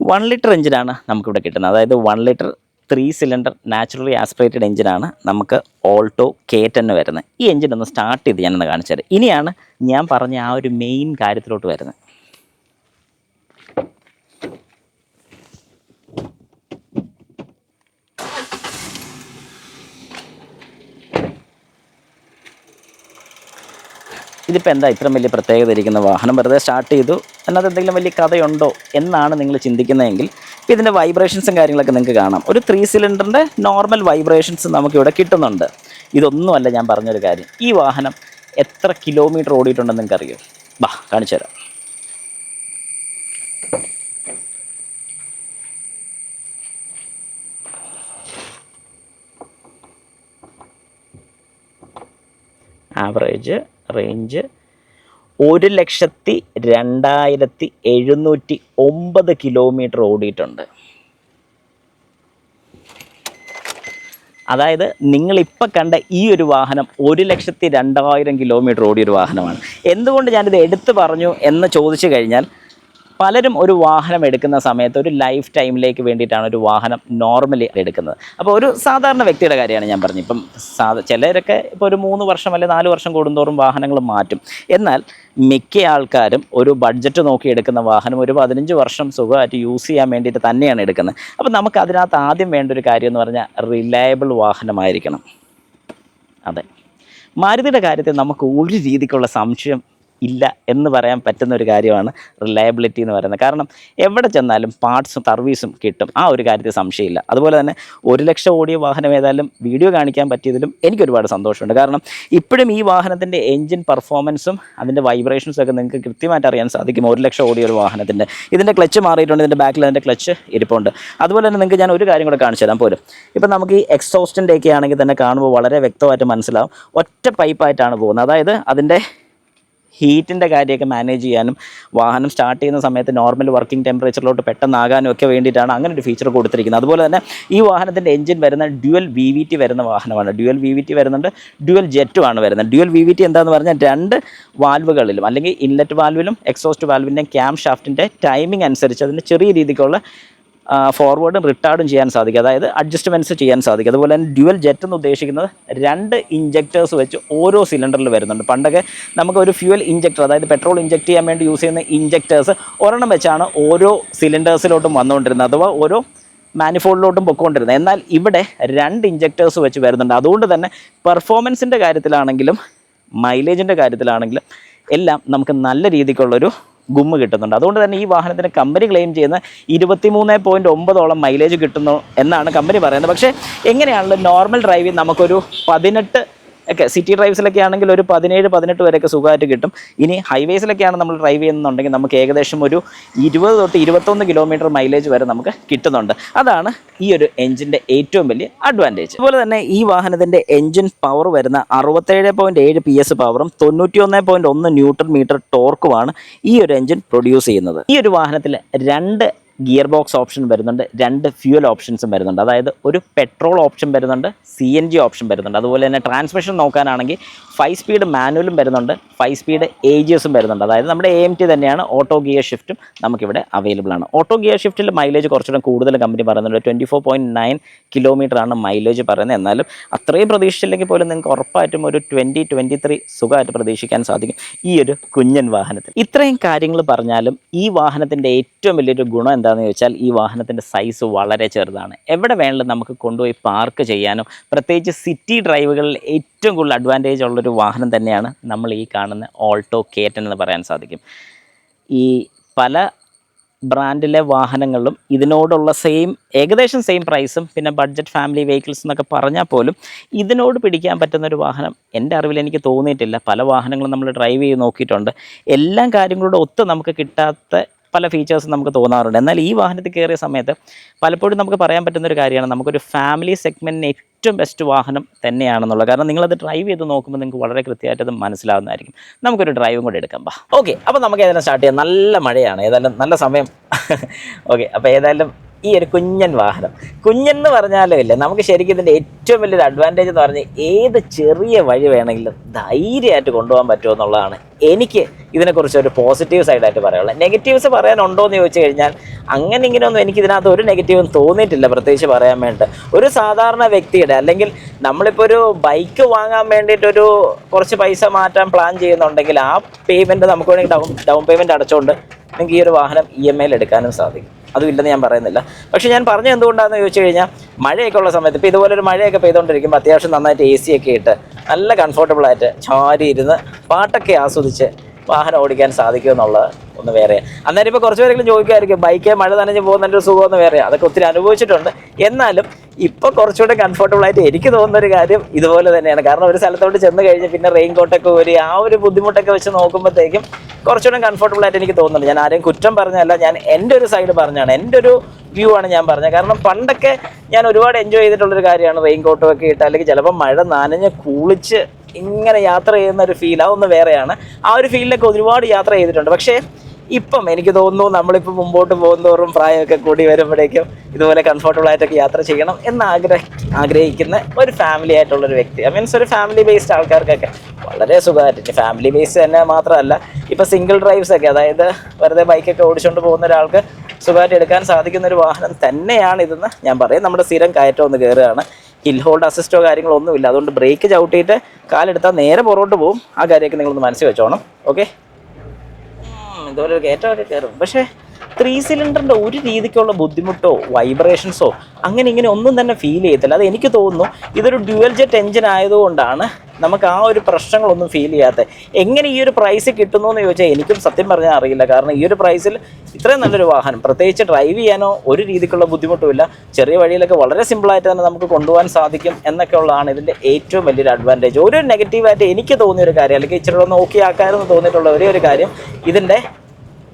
1 ലിറ്റർ എഞ്ചിനാണ് നമുക്കിവിടെ കിട്ടുന്നത്. അതായത് 1 ലിറ്റർ 3 സിലിണ്ടർ നാച്ചുറലി ആസ്പിറേറ്റഡ് എഞ്ചിനാണ് നമുക്ക് ഓൾട്ടോ K10 വരുന്നത്. ഈ എഞ്ചിൻ ഒന്ന് സ്റ്റാർട്ട് ചെയ്ത് ഞാനൊന്ന് കാണിച്ചു തരാം. ഇനിയാണ് ഞാൻ പറഞ്ഞ ആ ഒരു മെയിൻ കാര്യത്തിലോട്ട് വരുന്നത്. ഇതിപ്പോൾ എന്താ ഇത്ര വലിയ പ്രത്യേകത ഇരിക്കുന്ന വാഹനം? വെറുതെ സ്റ്റാർട്ട് ചെയ്തു, അതിനകത്ത് എന്തെങ്കിലും വലിയ കഥയുണ്ടോ എന്നാണ് നിങ്ങൾ ചിന്തിക്കുന്നതെങ്കിൽ ഇപ്പോൾ ഇതിൻ്റെ വൈബ്രേഷൻസും കാര്യങ്ങളൊക്കെ നിങ്ങൾക്ക് കാണാം. ഒരു 3 സിലിണ്ടറിൻ്റെ നോർമൽ വൈബ്രേഷൻസ് നമുക്കിവിടെ കിട്ടുന്നുണ്ട്. ഇതൊന്നുമല്ല ഞാൻ പറഞ്ഞൊരു കാര്യം. ഈ വാഹനം എത്ര കിലോമീറ്റർ ഓടിയിട്ടുണ്ടെന്ന് നിങ്ങൾക്ക് അറിയോ? വാ, കാണിച്ചു തരാം. ആവറേജ് റേഞ്ച് 1,02,709 കിലോമീറ്റർ ഓടിയിട്ടുണ്ട്. അതായത് നിങ്ങളിപ്പോൾ കണ്ട ഈ ഒരു വാഹനം 1,02,000 കിലോമീറ്റർ ഓടിയൊരു വാഹനമാണ്. എന്തുകൊണ്ട് ഞാനിത് എടുത്തു പറഞ്ഞു എന്ന് ചോദിച്ചു കഴിഞ്ഞാൽ, പലരും ഒരു വാഹനം എടുക്കുന്ന സമയത്ത് ഒരു ലൈഫ് ടൈമിലേക്ക് വേണ്ടിയിട്ടാണ് ഒരു വാഹനം നോർമലി എടുക്കുന്നത്. അപ്പോൾ ഒരു സാധാരണ വ്യക്തിയുടെ കാര്യമാണ് ഞാൻ പറഞ്ഞത്. ഇപ്പം ചിലരൊക്കെ ഇപ്പോൾ ഒരു 3 വർഷം അല്ലെങ്കിൽ 4 വർഷം കൂടുന്തോറും വാഹനങ്ങൾ മാറ്റും. എന്നാൽ മിക്ക ആൾക്കാരും ഒരു ബഡ്ജറ്റ് നോക്കി എടുക്കുന്ന വാഹനം ഒരു 15 വർഷം സുഖമായിട്ട് യൂസ് ചെയ്യാൻ വേണ്ടിയിട്ട് തന്നെയാണ് എടുക്കുന്നത്. അപ്പോൾ നമുക്ക് അതിനകത്ത് ആദ്യം വേണ്ട ഒരു കാര്യം എന്ന് പറഞ്ഞാൽ റിലയബിൾ വാഹനമായിരിക്കണം. അതെ, മാരുതിയുടെ കാര്യത്തിൽ നമുക്ക് ഒരു രീതിക്കുള്ള സംശയം ഇല്ല എന്ന് പറയാൻ പറ്റുന്ന ഒരു കാര്യമാണ് റിലയബിലിറ്റി എന്ന് പറയുന്നത്. കാരണം എവിടെ ചെന്നാലും പാർട്സും സർവീസും കിട്ടും, ആ ഒരു കാര്യത്തിൽ സംശയമില്ല. അതുപോലെ തന്നെ 1 ലക്ഷം ഓടിയ വാഹനം ഏതായാലും വീഡിയോ കാണിക്കാൻ പറ്റിയതിലും എനിക്കൊരുപാട് സന്തോഷമുണ്ട്. കാരണം ഇപ്പോഴും ഈ വാഹനത്തിൻ്റെ എൻജിൻ പെർഫോമൻസും അതിൻ്റെ വൈബ്രേഷൻസും ഒക്കെ നിങ്ങൾക്ക് കൃത്യമായിട്ട് അറിയാൻ സാധിക്കും. 1 ലക്ഷം ഓടിയ ഒരു വാഹനത്തിൻ്റെ ഇതിൻ്റെ ക്ലച്ച് മാറിയിട്ടുണ്ട്, ഇതിൻ്റെ ബാക്കിൽ അതിൻ്റെ ക്ലച്ച് ഇരിപ്പുണ്ട്. അതുപോലെ തന്നെ നിങ്ങൾക്ക് ഞാൻ ഒരു കാര്യം കൂടെ കാണിച്ചു തരാൻ പോലും. ഇപ്പം നമുക്ക് ഈ എക്സോസ്റ്റിൻ്റെ ഒക്കെ ആണെങ്കിൽ തന്നെ കാണുമ്പോൾ വളരെ വ്യക്തമായിട്ട് മനസ്സിലാവും, ഒറ്റ പൈപ്പായിട്ടാണ് പോകുന്നത്. അതായത് അതിൻ്റെ ഹീറ്റിൻ്റെ കാര്യമൊക്കെ മാനേജ് ചെയ്യാനും വാഹനം സ്റ്റാർട്ട് ചെയ്യുന്ന സമയത്ത് നോർമൽ വർക്കിംഗ് ടെമ്പറേച്ചറിലോട്ട് പെട്ടെന്നാകാനും ഒക്കെ വേണ്ടിയിട്ടാണ് അങ്ങനെ ഒരു ഫീച്ചർ കൊടുത്തിരിക്കുന്നത്. അതുപോലെ തന്നെ ഈ വാഹനത്തിൻ്റെ എഞ്ചിൻ വരുന്ന ഡ്യുവൽ VVT വരുന്ന വാഹനമാണ്. ഡ്യുവൽ VVT വരുന്നുണ്ട്, ഡ്യുവൽ ജെറ്റുമാണ് വരുന്നത്. ഡ്യുവൽ VVT എന്താണെന്ന് പറഞ്ഞാൽ 2 വാൽവുകളിലും അല്ലെങ്കിൽ ഇൻലെറ്റ് വാൽവിലും എക്സോസ്റ്റ് വാൽവിൻ്റെയും ക്യാം ഷാഫ്റ്റിൻ്റെ ടൈമിംഗ് അനുസരിച്ച് അതിന് ചെറിയ രീതിക്കുള്ള ഫോർവേഡും റിട്ടാർഡും ചെയ്യാൻ സാധിക്കും. അതായത് അഡ്ജസ്റ്റ്മെൻറ്റ്സ് ചെയ്യാൻ സാധിക്കും. അതുപോലെ തന്നെ ഡ്യുവൽ ജെറ്റ് എന്ന് ഉദ്ദേശിക്കുന്നത് 2 ഇഞ്ചക്ടേഴ്സ് വെച്ച് ഓരോ സിലിണ്ടറിൽ വരുന്നുണ്ട്. പണ്ടൊക്കെ നമുക്ക് ഒരു ഫ്യൂവൽ ഇഞ്ചക്ടർ, അതായത് പെട്രോൾ ഇഞ്ചക്ട് ചെയ്യാൻ വേണ്ടി യൂസ് ചെയ്യുന്ന ഇഞ്ചക്ടേഴ്സ് ഒരെണ്ണം വെച്ചാണ് ഓരോ സിലിണ്ടേഴ്സിലോട്ടും വന്നുകൊണ്ടിരുന്നത്, അഥവാ ഓരോ മാനിഫോൾഡിലോട്ടും പൊയ്ക്കൊണ്ടിരുന്നത്. എന്നാൽ ഇവിടെ 2 ഇഞ്ചക്ടേഴ്സ് വെച്ച് വരുന്നുണ്ട്. അതുകൊണ്ട് തന്നെ പെർഫോമൻസിൻ്റെ കാര്യത്തിലാണെങ്കിലും മൈലേജിൻ്റെ കാര്യത്തിലാണെങ്കിലും എല്ലാം നമുക്ക് നല്ല രീതിക്കുള്ളൊരു ഗുമ്മ് കിട്ടുന്നുണ്ട്. അതുകൊണ്ട് തന്നെ ഈ വാഹനത്തിന് കമ്പനി ക്ലെയിം ചെയ്യുന്ന 23.9 മൈലേജ് കിട്ടുന്നു എന്നാണ് കമ്പനി പറയുന്നത്. പക്ഷേ എങ്ങനെയാണല്ലോ നോർമൽ ഡ്രൈവിൽ നമുക്കൊരു 18 ഒക്കെ, സിറ്റി ഡ്രൈവ്സിലൊക്കെ ആണെങ്കിൽ ഒരു 17-18 വരെയൊക്കെ സുഖമായിട്ട് കിട്ടും. ഇനി ഹൈവേസിലൊക്കെയാണ് നമ്മൾ ഡ്രൈവ് ചെയ്യുന്നുണ്ടെങ്കിൽ നമുക്ക് ഏകദേശം ഒരു 20 തൊട്ട് 21 കിലോമീറ്റർ മൈലേജ് വരെ നമുക്ക് കിട്ടുന്നുണ്ട്. അതാണ് ഈ ഒരു എഞ്ചിൻ്റെ ഏറ്റവും വലിയ അഡ്വാൻറ്റേജ്. അതുപോലെ തന്നെ ഈ വാഹനത്തിൻ്റെ എഞ്ചിൻ പവർ വരുന്ന 67.7 PS പവറും 91.1 ന്യൂട്ടൺ മീറ്റർ ടോർക്കുമാണ് ഈ ഒരു എഞ്ചിൻ പ്രൊഡ്യൂസ് ചെയ്യുന്നത്. ഈ ഒരു വാഹനത്തിൽ 2 ഗിയർ ബോക്സ് ഓപ്ഷൻ വരുന്നുണ്ട്, 2 ഫ്യൂൽ ഓപ്ഷൻസും വരുന്നുണ്ട്. അതായത് ഒരു പെട്രോൾ ഓപ്ഷൻ വരുന്നുണ്ട്, CNG ഓപ്ഷൻ വരുന്നുണ്ട്. അതുപോലെ തന്നെ ട്രാൻസ്മിഷൻ നോക്കാനാണെങ്കിൽ 5 സ്പീഡ് മാനുവലും വരുന്നുണ്ട്, 5 സ്പീഡ് AGSഉം വരുന്നുണ്ട്. അതായത് നമ്മുടെ AMT തന്നെയാണ്. ഓട്ടോ ഗിയർ ഷിഫ്റ്റും നമുക്കിവിടെ അവൈലബിൾ ആണ്. ഓട്ടോ ഗിയർ ഷിഫ്റ്റിൽ മൈലേജ് കുറച്ചുകൂടെ കൂടുതൽ കമ്പനി പറയുന്നുണ്ട്. 24.9 കിലോമീറ്ററാണ് മൈലേജ് പറയുന്നത്. എന്നാലും അത്രയും പ്രതീക്ഷിച്ചില്ലെങ്കിൽ പോലും നിങ്ങൾക്ക് ഉറപ്പായിട്ടും ഒരു 20-23 സുഖമായിട്ട് പ്രതീക്ഷിക്കാൻ സാധിക്കും ഈ ഒരു കുഞ്ഞൻ വാഹനത്തിൽ. ഇത്രയും കാര്യങ്ങൾ പറഞ്ഞാലും ഈ വാഹനത്തിൻ്റെ ഏറ്റവും വലിയൊരു ഗുണം എന്താണെന്ന് ചോദിച്ചാൽ ഈ വാഹനത്തിൻ്റെ സൈസ് വളരെ ചെറുതാണ്. എവിടെ വേണമെങ്കിലും നമുക്ക് കൊണ്ടുപോയി പാർക്ക് ചെയ്യാനും പ്രത്യേകിച്ച് സിറ്റി ഡ്രൈവുകളിൽ ഏറ്റവും കൂടുതൽ അഡ്വാൻറ്റേജ് ഉള്ളൊരു വാഹനം തന്നെയാണ് നമ്മൾ ഈ കാണുന്ന ഓൾട്ടോ K10 എന്ന് പറയാൻ സാധിക്കും. ഈ പല ബ്രാൻഡിലെ വാഹനങ്ങളിലും ഇതിനോടുള്ള ഏകദേശം സെയിം പ്രൈസും പിന്നെ ബഡ്ജറ്റ് ഫാമിലി വെഹിക്കിൾസ് എന്നൊക്കെ പറഞ്ഞാൽ പോലും ഇതിനോട് പിടിക്കാൻ പറ്റുന്നൊരു വാഹനം എൻ്റെ അറിവിൽ എനിക്ക് തോന്നിയിട്ടില്ല. പല വാഹനങ്ങളും നമ്മൾ ഡ്രൈവ് ചെയ്ത് നോക്കിയിട്ടുണ്ട്. എല്ലാ കാര്യങ്ങളോടും ഒത്ത് നമുക്ക് കിട്ടാത്ത പല ഫീച്ചേഴ്സും നമുക്ക് തോന്നാറുണ്ട്. എന്നാൽ ഈ വാഹനത്തിൽ കയറിയ സമയത്ത് പലപ്പോഴും നമുക്ക് പറയാൻ പറ്റുന്നൊരു കാര്യമാണ്, നമുക്കൊരു ഫാമിലി സെഗ്മെൻറ്റിന് ഏറ്റവും ബെസ്റ്റ് വാഹനം തന്നെയാണെന്നുള്ളത്. കാരണം നിങ്ങളത് ഡ്രൈവ് ചെയ്ത് നോക്കുമ്പോൾ നിങ്ങൾക്ക് വളരെ കൃത്യമായിട്ട് അത് മനസ്സിലാവുന്നതായിരിക്കും. നമുക്കൊരു ഡ്രൈവും കൂടെ എടുക്കാം. ഓക്കെ, അപ്പോൾ നമുക്ക് ഏതായാലും സ്റ്റാർട്ട് ചെയ്യാം. നല്ല മഴയാണ്, ഏതായാലും നല്ല സമയം. ഓക്കെ, അപ്പോൾ ഏതായാലും ഈ ഒരു കുഞ്ഞൻ വാഹനം, കുഞ്ഞെന്ന് പറഞ്ഞാലും ഇല്ല, നമുക്ക് ശരിക്കും ഇതിൻ്റെ ഏറ്റവും വലിയൊരു അഡ്വാൻറ്റേജ് എന്ന് പറഞ്ഞാൽ ഏത് ചെറിയ വഴി വേണമെങ്കിലും ധൈര്യമായിട്ട് കൊണ്ടുപോകാൻ പറ്റുമെന്നുള്ളതാണ് എനിക്ക് ഇതിനെക്കുറിച്ച് ഒരു പോസിറ്റീവ് സൈഡായിട്ട് പറയാനുള്ളത്. നെഗറ്റീവ്സ് പറയാനുണ്ടോ എന്ന് ചോദിച്ചു കഴിഞ്ഞാൽ അങ്ങനെ ഇങ്ങനെയൊന്നും എനിക്കിതിനകത്ത് ഒരു നെഗറ്റീവും തോന്നിയിട്ടില്ല പ്രത്യേകിച്ച് പറയാൻ വേണ്ടി. ഒരു സാധാരണ വ്യക്തിയുടെ അല്ലെങ്കിൽ നമ്മളിപ്പോൾ ഒരു ബൈക്ക് വാങ്ങാൻ വേണ്ടിയിട്ടൊരു കുറച്ച് പൈസ മാറ്റാൻ പ്ലാൻ ചെയ്യുന്നുണ്ടെങ്കിൽ ആ പേയ്മെൻറ്റ് നമുക്ക് വേണമെങ്കിൽ ഡൗൺ പേയ്മെൻറ്റ് അടച്ചുകൊണ്ട് നിങ്ങൾക്ക് ഈ ഒരു വാഹനം EMIയിൽ എടുക്കാനും സാധിക്കും. അതും ഇല്ലെന്ന് ഞാൻ പറയുന്നില്ല. പക്ഷേ ഞാൻ പറഞ്ഞത് എന്തുകൊണ്ടാണെന്ന് ചോദിച്ചു കഴിഞ്ഞാൽ മഴയൊക്കെ ഉള്ള സമയത്ത് ഇപ്പോൾ ഇതുപോലെ ഒരു മഴയൊക്കെ പെയ്തുകൊണ്ടിരിക്കുമ്പോൾ അത്യാവശ്യം നന്നായിട്ട് AC ഒക്കെ ഇട്ട് നല്ല കംഫർട്ടബിളായിട്ട് ചാരി ഇരുന്ന് പാട്ടൊക്കെ ആസ്വദിച്ച് വാഹനം ഓടിക്കാൻ സാധിക്കുമെന്നുള്ളത് ഒന്ന് വേറെ. അന്നേരം ഇപ്പോൾ കുറച്ച് പേരെങ്കിലും ചോദിക്കുമായിരിക്കും ബൈക്ക് മഴ നനഞ്ഞ് പോകുന്നതിൻ്റെ ഒരു സുഖമൊന്ന് വേറെ. അതൊക്കെ ഒത്തിരി അനുഭവിച്ചിട്ടുണ്ട്. എന്നാലും ഇപ്പോൾ കുറച്ചുകൂടെ കംഫർട്ടബിളായിട്ട് എനിക്ക് തോന്നുന്നൊരു കാര്യം ഇതുപോലെ തന്നെയാണ്. കാരണം ഒരു സ്ഥലത്തോട്ട് ചെന്ന് കഴിഞ്ഞ് പിന്നെ റെയിൻ കോട്ടൊക്കെ ഊരി ആ ഒരു ബുദ്ധിമുട്ടൊക്കെ വെച്ച് നോക്കുമ്പോഴത്തേക്കും കുറച്ചുകൂടെ കംഫർട്ടബിളായിട്ട് എനിക്ക് തോന്നുന്നുണ്ട്. ഞാൻ ആരെയും കുറ്റം പറഞ്ഞതല്ല, ഞാൻ എൻ്റെ ഒരു സൈഡ് പറഞ്ഞാണ്, എൻ്റെ ഒരു വ്യൂ ആണ് ഞാൻ പറഞ്ഞത്. കാരണം പണ്ടൊക്കെ ഞാൻ ഒരുപാട് എൻജോയ് ചെയ്തിട്ടുള്ളൊരു കാര്യമാണ് റെയിൻ കോട്ടൊക്കെ ഇട്ട് അല്ലെങ്കിൽ ചിലപ്പോൾ മഴ നനഞ്ഞ് കുളിച്ച് ഇങ്ങനെ യാത്ര ചെയ്യുന്ന ഒരു ഫീൽ, അതൊന്ന് വേറെയാണ്. ആ ഒരു ഫീലിലൊക്കെ ഒരുപാട് യാത്ര ചെയ്തിട്ടുണ്ട്. പക്ഷേ ഇപ്പം എനിക്ക് തോന്നുന്നു നമ്മളിപ്പോൾ മുമ്പോട്ട് പോകുന്നതോറും പ്രായമൊക്കെ കൂടി വരുമ്പോഴേക്കും ഇതുപോലെ കംഫർട്ടബിളായിട്ടൊക്കെ യാത്ര ചെയ്യണം എന്ന് ആഗ്രഹിക്കുന്ന ഒരു ഫാമിലി ആയിട്ടുള്ളൊരു വ്യക്തി, മീൻസ് ഒരു ഫാമിലി ബേസ്ഡ് ആൾക്കാർക്കൊക്കെ വളരെ സുഖമായിട്ട്, ഫാമിലി ബേസ്ഡ് തന്നെ മാത്രമല്ല ഇപ്പോൾ സിംഗിൾ ഡ്രൈവ്സൊക്കെ, അതായത് വെറുതെ ബൈക്കൊക്കെ ഓടിച്ചുകൊണ്ട് പോകുന്ന ഒരാൾക്ക് സുഖമായിട്ട് എടുക്കാൻ സാധിക്കുന്ന ഒരു വാഹനം തന്നെയാണ് ഇതെന്ന് ഞാൻ പറയും. നമ്മുടെ സ്ഥിരം കയറ്റം ഒന്ന് കയറുകയാണ്, ഹിൽ ഹോൾഡ് അസിസ്റ്റോ കാര്യങ്ങളോ ഒന്നുമില്ല. അതുകൊണ്ട് ബ്രേക്ക് ചവിട്ടിയിട്ട് കാലെടുത്താൽ നേരെ പുറകോട്ട് പോകും. ആ കാര്യമൊക്കെ നിങ്ങളൊന്ന് മനസ്സിൽ വെച്ചോണം. ഓക്കെ, ഇതുപോലെ ഒരു കയറ്റമൊക്കെ കയറും. പക്ഷേ 3 സിലിണ്ടറിൻ്റെ ഒരു രീതിക്കുള്ള ബുദ്ധിമുട്ടോ വൈബ്രേഷൻസോ അങ്ങനെ ഇങ്ങനെ ഒന്നും തന്നെ ഫീൽ ചെയ്യത്തില്ല. അത് എനിക്ക് തോന്നുന്നു ഇതൊരു ഡ്യുവൽ ജെറ്റ് എഞ്ചിൻ ആയതുകൊണ്ടാണ് നമുക്ക് ആ ഒരു പ്രശ്നങ്ങളൊന്നും ഫീൽ ചെയ്യാത്തത്. എങ്ങനെ ഈ ഒരു പ്രൈസ് കിട്ടുന്നു എന്ന് ചോദിച്ചാൽ എനിക്കും സത്യം പറഞ്ഞാൽ അറിയില്ല. കാരണം ഈ ഒരു പ്രൈസിൽ ഇത്രയും നല്ലൊരു വാഹനം പ്രത്യേകിച്ച് ഡ്രൈവ് ചെയ്യാനോ ഒരു രീതിക്കുള്ള ബുദ്ധിമുട്ടുമില്ല, ചെറിയ വഴിയിലൊക്കെ വളരെ സിമ്പിളായിട്ട് തന്നെ നമുക്ക് കൊണ്ടുപോകാൻ സാധിക്കും എന്നൊക്കെ ഉള്ളതാണ് ഇതിൻ്റെ ഏറ്റവും വലിയൊരു അഡ്വാൻറ്റേജ്. ഒരു നെഗറ്റീവായിട്ട് എനിക്ക് തോന്നിയൊരു കാര്യം, അല്ലെങ്കിൽ ഇച്ചിരി ഒന്ന് ഓക്കെ ആക്കാമെന്ന് തോന്നിയിട്ടുള്ള ഒരേ ഒരു കാര്യം ഇതിൻ്റെ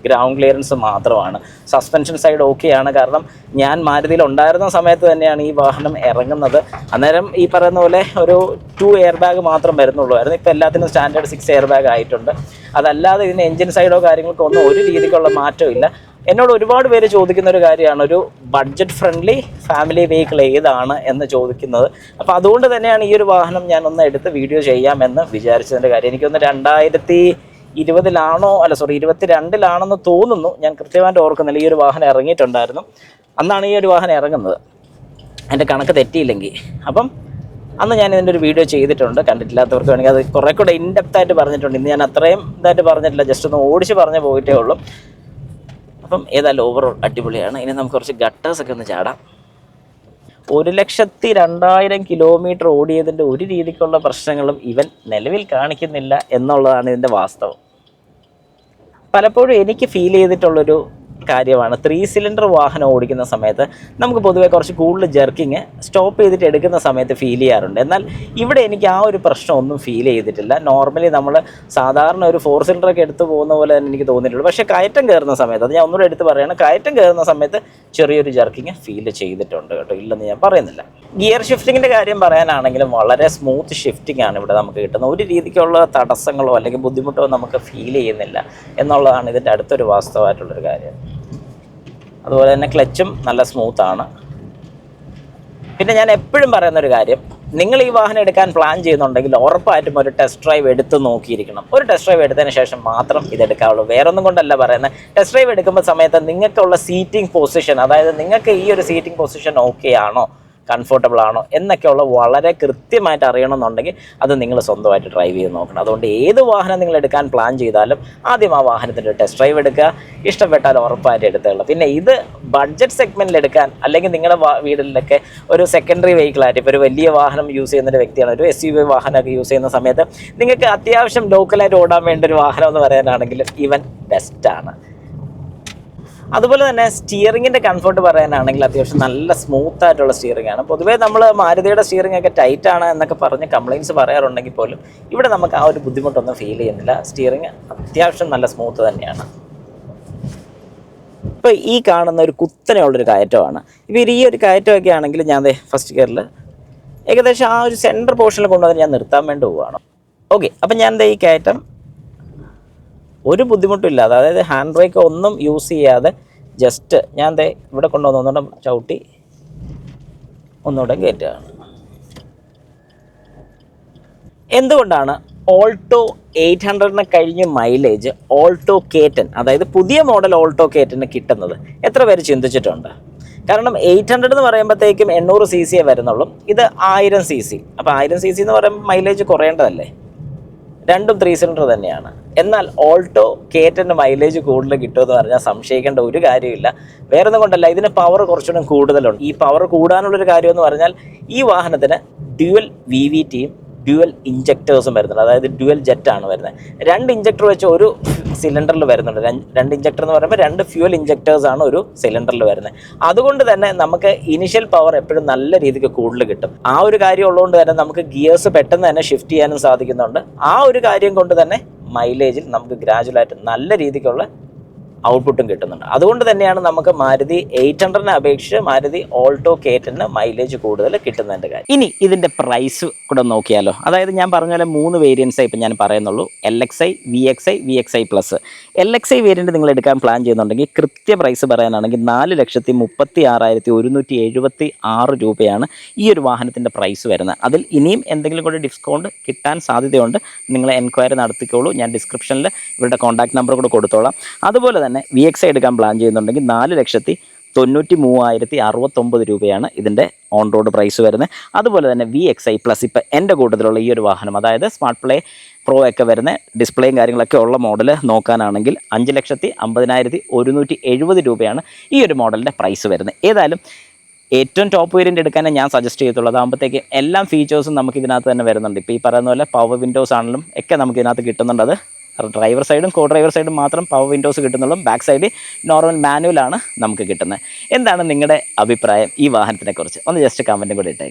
ഗ്രൗണ്ട് ക്ലിയറൻസ് മാത്രമാണ്. സസ്പെൻഷൻ സൈഡ് ഓക്കെയാണ്. കാരണം ഞാൻ മാരുതിയിൽ ഉണ്ടായിരുന്ന സമയത്ത് തന്നെയാണ് ഈ വാഹനം ഇറങ്ങുന്നത്. അന്നേരം ഈ പറയുന്ന പോലെ ഒരു 2 എയർ ബാഗ് മാത്രം വരുന്നുള്ളൂ. ഇപ്പോൾ എല്ലാത്തിനും സ്റ്റാൻഡേർഡ് 6 എയർ ബാഗ് ആയിട്ടുണ്ട്. അതല്ലാതെ ഇതിന് എൻജിൻ സൈഡോ കാര്യങ്ങൾക്കോ ഒന്നും ഒരു രീതിക്കുള്ള മാറ്റമില്ല. എന്നോട് ഒരുപാട് പേര് ചോദിക്കുന്ന ഒരു കാര്യമാണ് ഒരു ബഡ്ജറ്റ് ഫ്രണ്ട്ലി ഫാമിലി വെഹിക്കിൾ ഏതാണ് എന്ന് ചോദിക്കുന്നത്. അപ്പോൾ അതുകൊണ്ട് തന്നെയാണ് ഈ ഒരു വാഹനം ഞാൻ ഒന്ന് എടുത്ത് വീഡിയോ ചെയ്യാമെന്ന് വിചാരിച്ചതിൻ്റെ കാര്യം. എനിക്കൊന്ന് 2022 തോന്നുന്നു, ഞാൻ കൃത്യമായിട്ട് ഓർക്കുന്നില്ല. ഈ ഒരു വാഹനം ഇറങ്ങിയിട്ടുണ്ടായിരുന്നു, അന്നാണ് ഈ ഒരു വാഹനം ഇറങ്ങുന്നത്, എൻ്റെ കണക്ക് തെറ്റിയില്ലെങ്കിൽ. അപ്പം അന്ന് ഞാൻ ഇതിൻ്റെ ഒരു വീഡിയോ ചെയ്തിട്ടുണ്ട്. കണ്ടിട്ടില്ലാത്തവർക്ക് വേണമെങ്കിൽ അത് കുറേ കൂടെ ഇൻഡെപ്തായിട്ട് പറഞ്ഞിട്ടുണ്ട്. ഇന്ന് ഞാൻ അത്രയും ഇതായിട്ട് പറഞ്ഞിട്ടില്ല, ജസ്റ്റ് ഒന്ന് ഓടിച്ച് പറഞ്ഞ് പോയിട്ടേ ഉള്ളൂ. അപ്പം ഏതായാലും ഓവറോൾ അടിപൊളിയാണ്. ഇനി നമുക്ക് കുറച്ച് ഗട്ടേഴ്സൊക്കെ ഒന്ന് ചാടാം. 1,02,000 കിലോമീറ്റർ ഓടിയതിൻ്റെ ഒരു രീതിക്കുള്ള പ്രശ്നങ്ങളും ഇവൻ നിലവിൽ കാണിക്കുന്നില്ല എന്നുള്ളതാണ് ഇതിൻ്റെ വാസ്തവം. പലപ്പോഴും എനിക്ക് ഫീൽ ചെയ്തിട്ടുള്ളൊരു കാര്യമാണ് 3 സിലിണ്ടർ വാഹനം ഓടിക്കുന്ന സമയത്ത് നമുക്ക് പൊതുവെ കുറച്ച് കൂടുതൽ ജെർക്കിങ് സ്റ്റോപ്പ് ചെയ്തിട്ട് എടുക്കുന്ന സമയത്ത് ഫീൽ ചെയ്യാറുണ്ട്. എന്നാൽ ഇവിടെ എനിക്ക് ആ ഒരു പ്രശ്നമൊന്നും ഫീൽ ചെയ്തിട്ടില്ല. നോർമലി നമ്മൾ സാധാരണ ഒരു 4 സിലിണ്ടറൊക്കെ എടുത്ത് പോകുന്ന പോലെ തന്നെ എനിക്ക് തോന്നിയിട്ടുള്ളൂ. പക്ഷേ കയറ്റം കയറുന്ന സമയത്ത്, അത് ഞാൻ ഒന്നുകൂടെ എടുത്ത് പറയുകയാണ്, കയറ്റം കയറുന്ന സമയത്ത് ചെറിയൊരു ജെർക്കിങ് ഫീൽ ചെയ്തിട്ടുണ്ട് കേട്ടോ, ഇല്ലെന്ന് ഞാൻ പറയുന്നില്ല. ഗിയർ ഷിഫ്റ്റിങ്ങിൻ്റെ കാര്യം പറയാനാണെങ്കിലും വളരെ സ്മൂത്ത് ഷിഫ്റ്റിംഗ് ആണ് ഇവിടെ നമുക്ക് കിട്ടുന്നത്. ഒരു രീതിക്കുള്ള തടസ്സങ്ങളോ അല്ലെങ്കിൽ ബുദ്ധിമുട്ടോ നമുക്ക് ഫീൽ ചെയ്യുന്നില്ല എന്നുള്ളതാണ് ഇതിൻ്റെ അടുത്തൊരു വാസ്തവമായിട്ടുള്ളൊരു കാര്യം. അതുപോലെ തന്നെ ക്ലച്ചും നല്ല സ്മൂത്താണ്. പിന്നെ ഞാൻ എപ്പോഴും പറയുന്നൊരു കാര്യം, നിങ്ങൾ ഈ വാഹനം എടുക്കാൻ പ്ലാൻ ചെയ്യുന്നുണ്ടെങ്കിൽ ഉറപ്പായിട്ടും ഒരു ടെസ്റ്റ് ഡ്രൈവ് എടുത്ത് നോക്കിയിരിക്കണം. ഒരു ടെസ്റ്റ് ഡ്രൈവ് എടുത്തതിന് ശേഷം മാത്രം ഇതെടുക്കാവുള്ളൂ. വേറൊന്നും കൊണ്ടല്ല പറയുന്നത്. ടെസ്റ്റ് ഡ്രൈവ് എടുക്കുമ്പോൾ സമയത്ത് നിങ്ങൾക്കുള്ള സീറ്റിംഗ് പൊസിഷൻ, അതായത് നിങ്ങൾക്ക് ഈ ഒരു സീറ്റിംഗ് പൊസിഷൻ ഓക്കെ ആണോ, കംഫർട്ടബിൾ ആണോ എന്നൊക്കെയുള്ള വളരെ കൃത്യമായിട്ട് അറിയണമെന്നുണ്ടെങ്കിൽ അത് നിങ്ങൾ സ്വന്തമായിട്ട് ഡ്രൈവ് ചെയ്ത് നോക്കണം. അതുകൊണ്ട് ഏത് വാഹനം നിങ്ങൾ എടുക്കാൻ പ്ലാൻ ചെയ്താലും ആദ്യം ആ വാഹനത്തിൻ്റെ ടെസ്റ്റ് ഡ്രൈവ് എടുക്കുക. ഇഷ്ടപ്പെട്ടാൽ ഉറപ്പായിട്ട് എടുത്തുള്ളൂ. പിന്നെ ഇത് ബഡ്ജറ്റ് സെഗ്മെൻറ്റിൽ എടുക്കാൻ, അല്ലെങ്കിൽ നിങ്ങളുടെ വീട്ടിലൊക്കെ ഒരു സെക്കൻഡറി വെഹിക്കിളായിട്ട്, ഇപ്പോൾ ഒരു വലിയ വാഹനം യൂസ് ചെയ്യുന്ന ഒരു വ്യക്തിയാണ്, ഒരു SUV വാഹനമൊക്കെ യൂസ് ചെയ്യുന്ന സമയത്ത് നിങ്ങൾക്ക് അത്യാവശ്യം ലോക്കലായിട്ട് ഓടാൻ വേണ്ട ഒരു വാഹനം എന്ന് പറയാനാണെങ്കിൽ ഇവൻ ബെസ്റ്റാണ്. അതുപോലെ തന്നെ സ്റ്റിയറിങ്ങിൻ്റെ കംഫർട്ട് പറയാനാണെങ്കിൽ അത്യാവശ്യം നല്ല സ്മൂത്ത് ആയിട്ടുള്ള സ്റ്റിയറിംഗ് ആണ്. പൊതുവേ നമ്മൾ മാരുതിയുടെ സ്റ്റിയറിംഗ് ഒക്കെ ടൈറ്റാണ് എന്നൊക്കെ പറഞ്ഞ് കംപ്ലയിൻറ്റ്സ് പറയാറുണ്ടെങ്കിൽ പോലും ഇവിടെ നമുക്ക് ആ ഒരു ബുദ്ധിമുട്ടൊന്നും ഫീൽ ചെയ്യുന്നില്ല. സ്റ്റിയറിംഗ് അത്യാവശ്യം നല്ല സ്മൂത്ത് തന്നെയാണ്. ഇപ്പോൾ ഈ കാണുന്ന ഒരു കുത്തനെയുള്ളൊരു കയറ്റമാണ്. ഇപ്പോൾ ഈ ഒരു കയറ്റമൊക്കെ ആണെങ്കിൽ ഞാൻ ഫസ്റ്റ് ഗിയറിൽ ഏകദേശം ആ ഒരു സെൻറ്റർ പോർഷനിൽ കൊണ്ടുവന്ന് ഞാൻ നിർത്താൻ വേണ്ടി പോവുകയാണ്. ഓക്കെ, അപ്പം ഞാൻ ഈ കയറ്റം ഒരു ബുദ്ധിമുട്ടില്ലാതെ, അതായത് ഹാൻഡ് ബ്രേക്ക് ഒന്നും യൂസ് ചെയ്യാതെ ജസ്റ്റ് ഞാൻ ഇവിടെ കൊണ്ടുവന്ന് ഒന്നുകൂടെ ചവിട്ടി ഒന്നുകൂടെ കയറ്റുകയാണ്. എന്തുകൊണ്ടാണ് ഓൾട്ടോ 800 കഴിഞ്ഞ് മൈലേജ് ഓൾട്ടോ K10, അതായത് പുതിയ മോഡൽ ഓൾട്ടോ K10 കിട്ടുന്നത്? എത്ര പേര് ചിന്തിച്ചിട്ടുണ്ട്? കാരണം 800 എന്ന് പറയുമ്പോഴത്തേക്കും 800 cc വരുന്നുള്ളൂ, ഇത് 1000 cc. അപ്പോൾ 1000 cc എന്ന് പറയുമ്പോൾ മൈലേജ് കുറയേണ്ടതല്ലേ? രണ്ടും 3 സിലിണ്ടർ തന്നെയാണ്. എന്നാൽ ഓൾട്ടോ K10 മൈലേജ് കൂടുതൽ കിട്ടുമെന്ന് പറഞ്ഞാൽ സംശയിക്കേണ്ട ഒരു കാര്യമില്ല. വേറൊന്നും കൊണ്ടല്ല, ഇതിന് പവർ കുറച്ചുകൂടെ കൂടുതലുണ്ട്. ഈ പവർ കൂടാനുള്ളൊരു കാര്യമെന്ന് പറഞ്ഞാൽ ഈ വാഹനത്തിന് ഡ്യുവൽ VVTയും ഡ്യുവൽ ഇഞ്ചക്ടേഴ്സും വരുന്നുണ്ട്. അതായത് ഡ്യുവൽ ജെറ്റാണ് വരുന്നത്. 2 ഇഞ്ചക്ടർ വെച്ച് ഒരു സിലിണ്ടറിൽ വരുന്നുണ്ട്. 2 ഇഞ്ചക്ടർ എന്ന് പറയുമ്പോൾ 2 ഫ്യൂൽ ഇഞ്ചക്ടേഴ്സാണ് ഒരു സിലിണ്ടറിൽ വരുന്നത്. അതുകൊണ്ട് തന്നെ നമുക്ക് ഇനിഷ്യൽ പവർ എപ്പോഴും നല്ല രീതിക്ക് കൂടുതൽ കിട്ടും. ആ ഒരു കാര്യം ഉള്ളതുകൊണ്ട് തന്നെ നമുക്ക് ഗിയേഴ്സ് പെട്ടെന്ന് തന്നെ ഷിഫ്റ്റ് ചെയ്യാനും സാധിക്കുന്നുണ്ട്. ആ ഒരു കാര്യം കൊണ്ട് തന്നെ മൈലേജിൽ നമുക്ക് ഗ്രാജുവലായിട്ട് നല്ല രീതിക്കുള്ള ഔട്ട്പുട്ടും കിട്ടുന്നുണ്ട്. അതുകൊണ്ട് തന്നെയാണ് നമുക്ക് മാരുതി 800 അപേക്ഷിച്ച് മാരുതി ഓൾട്ടോ K10 മൈലേജ് കൂടുതൽ കിട്ടുന്നതിൻ്റെ കാര്യം. ഇനി ഇതിൻ്റെ പ്രൈസ് കൂടെ നോക്കിയാലോ. അതായത് ഞാൻ പറഞ്ഞ പോലെ 3 വേരിയൻസായി ഇപ്പം ഞാൻ പറയുന്നുള്ളൂ: LXi, VXi, VXi plus. LXi variant നിങ്ങൾ എടുക്കാൻ പ്ലാൻ ചെയ്യുന്നുണ്ടെങ്കിൽ കൃത്യ പ്രൈസ് പറയാനാണെങ്കിൽ 4,36,176 രൂപയാണ് ഈ ഒരു വാഹനത്തിൻ്റെ പ്രൈസ് വരുന്നത്. അതിൽ ഇനിയും എന്തെങ്കിലും കൂടെ ഡിസ്കൗണ്ട് കിട്ടാൻ സാധ്യതയുണ്ട്. നിങ്ങൾ എൻക്വയറി നടത്തിക്കോളൂ. ഞാൻ ഡിസ്ക്രിപ്ഷനിൽ ഇവരുടെ കോൺടാക്ട് നമ്പർ കൂടെ കൊടുത്തോളാം. അതുപോലെ തന്നെ VXi എടുക്കാൻ പ്ലാൻ ചെയ്യുന്നുണ്ടെങ്കിൽ 4,93,069 രൂപയാണ് ഇതിൻ്റെ ഓൺ റോഡ് പ്രൈസ് വരുന്നത്. അതുപോലെ തന്നെ VXi പ്ലസ് ഇപ്പം എൻ്റെ കൂട്ടത്തിലുള്ള ഈ ഒരു വാഹനം, അതായത് സ്മാർട്ട് പ്ലേ പ്രോ ഒക്കെ വരുന്ന ഡിസ്പ്ലേയും കാര്യങ്ങളൊക്കെ ഉള്ള മോഡൽ നോക്കാനാണെങ്കിൽ 5,50,170 രൂപയാണ് ഈ ഒരു മോഡലിൻ്റെ പ്രൈസ് വരുന്നത്. ഏതായാലും ഏറ്റവും ടോപ്പ് വേരിയൻ്റ് എടുക്കാനേ ഞാൻ സജസ്റ്റ് ചെയ്തിട്ടുള്ളത്. ആകുമ്പോഴത്തേക്ക് എല്ലാ ഫീച്ചേഴ്സും നമുക്ക് ഇതിനകത്ത് തന്നെ വരുന്നുണ്ട്. ഇപ്പോൾ ഈ പറയുന്ന പോലെ പവർ വിൻഡോസ് ആണെങ്കിലും ഒക്കെ നമുക്ക് ഇതിനകത്ത് കിട്ടുന്നുണ്ട്. അത് ഡ്രൈവർ സൈഡും കോ ഡ്രൈവർ സൈഡും മാത്രം പവർ വിൻഡോസ് കിട്ടുന്നുള്ളൂ. ബാക്ക് സൈഡ് നോർമൽ മാനുവലാണ് നമുക്ക് കിട്ടുന്നത്. എന്താണ് നിങ്ങളുടെ അഭിപ്രായം ഈ വാഹനത്തിനെക്കുറിച്ച്? ഒന്ന് ജസ്റ്റ് കമൻറ്റും കൂടി ഇട്ടേക്ക്.